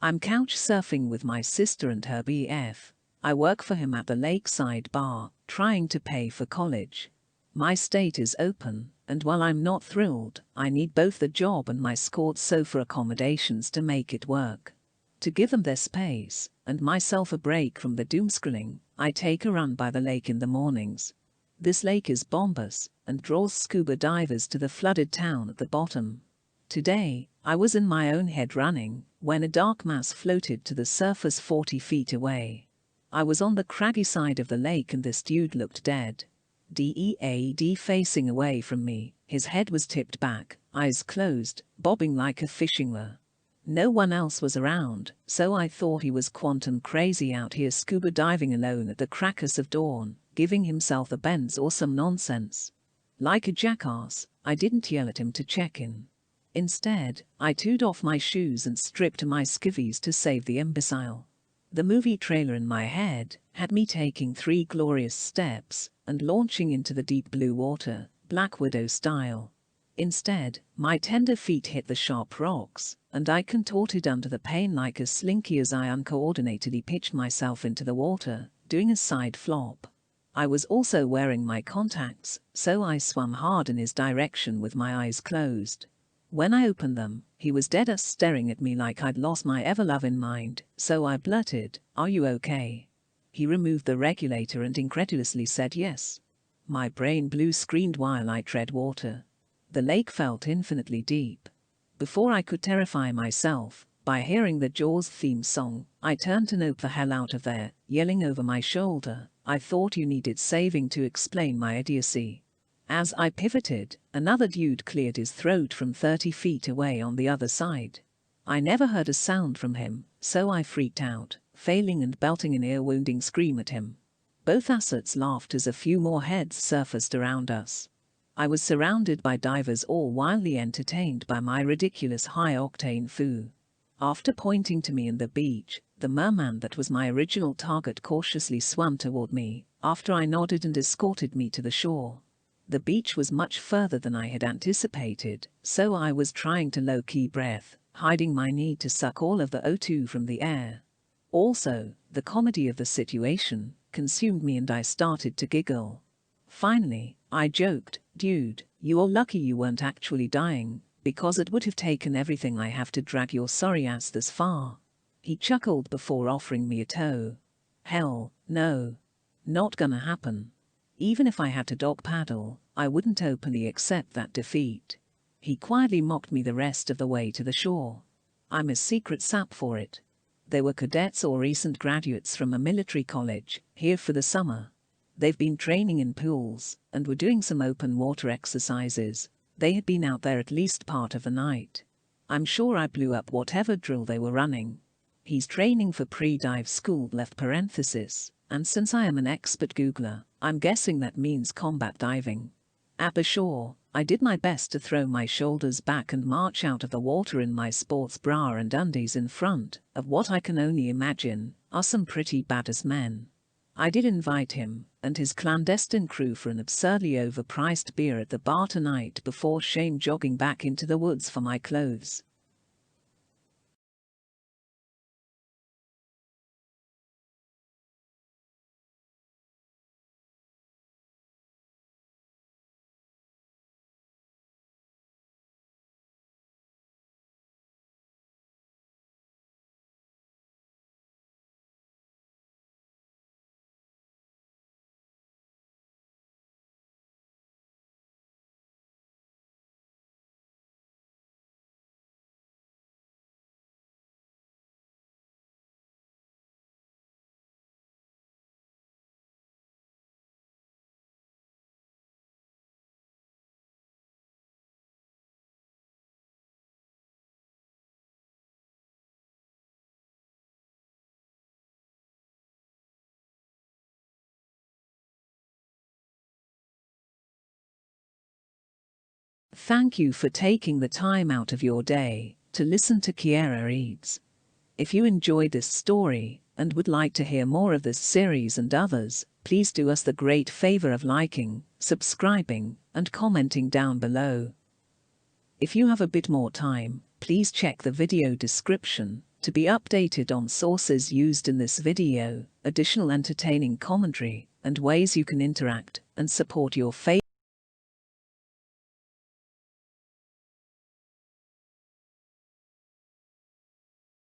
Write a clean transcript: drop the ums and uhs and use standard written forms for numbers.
I'm couch surfing with my sister and her BF. I work for him at the lakeside bar, trying to pay for college. My state is open, and while I'm not thrilled, I need both the job and my scored sofa accommodations to make it work. To give them their space, and myself a break from the doomscrolling, I take a run by the lake in the mornings. This lake is bombass, and draws scuba divers to the flooded town at the bottom. Today, I was in my own head running, when a dark mass floated to the surface 40 feet away. I was on the craggy side of the lake and this dude looked dead. D.E.A.D facing away from me, his head was tipped back, eyes closed, bobbing like a fishing lure. No one else was around, so I thought he was quantum crazy out here scuba diving alone at the crackass of dawn, giving himself a Benz or some nonsense. Like a jackass, I didn't yell at him to check in. Instead, I took off my shoes and stripped my skivvies to save the imbecile. The movie trailer in my head had me taking 3 glorious steps and launching into the deep blue water, Black Widow style. Instead, my tender feet hit the sharp rocks, and I contorted under the pain like a slinky as I uncoordinatedly pitched myself into the water, doing a side flop. I was also wearing my contacts, so I swam hard in his direction with my eyes closed. When I opened them, he was dead-ass staring at me like I'd lost my ever-loving mind, so I blurted, "Are you okay?" He removed the regulator and incredulously said yes. My brain blue screened while I tread water. The lake felt infinitely deep. Before I could terrify myself, by hearing the Jaws theme song, I turned to nope the hell out of there, yelling over my shoulder, "I thought you needed saving," to explain my idiocy. As I pivoted, another dude cleared his throat from 30 feet away on the other side. I never heard a sound from him, so I freaked out, failing and belting an ear-wounding scream at him. Both assets laughed as a few more heads surfaced around us. I was surrounded by divers, all wildly entertained by my ridiculous high-octane foo. After pointing to me and the beach, the merman that was my original target cautiously swam toward me, after I nodded and escorted me to the shore. The beach was much further than I had anticipated, so I was trying to low-key breath, hiding my need to suck all of the O2 from the air. Also, the comedy of the situation consumed me and I started to giggle. Finally, I joked, "Dude, you're lucky you weren't actually dying, because it would have taken everything I have to drag your sorry ass this far." He chuckled before offering me a tow. Hell, no. Not gonna happen. Even if I had to dog paddle, I wouldn't openly accept that defeat. He quietly mocked me the rest of the way to the shore. I'm a secret sap for it. They were cadets or recent graduates from a military college, here for the summer. They've been training in pools, and were doing some open water exercises. They had been out there at least part of the night. I'm sure I blew up whatever drill they were running. He's training for pre-dive school left parenthesis, and since I am an expert Googler, I'm guessing that means combat diving. At the shore, I did my best to throw my shoulders back and march out of the water in my sports bra and undies in front of what I can only imagine are some pretty badass men. I did invite him and his clandestine crew for an absurdly overpriced beer at the bar tonight before shame jogging back into the woods for my clothes. Thank you for taking the time out of your day to listen to D.E.A.D. If you enjoyed this story and would like to hear more of this series and others, please do us the great favor of liking, subscribing, and commenting down below. If you have a bit more time, please check the video description To be updated on sources used in this video, additional entertaining commentary, and ways you can interact and support your favorite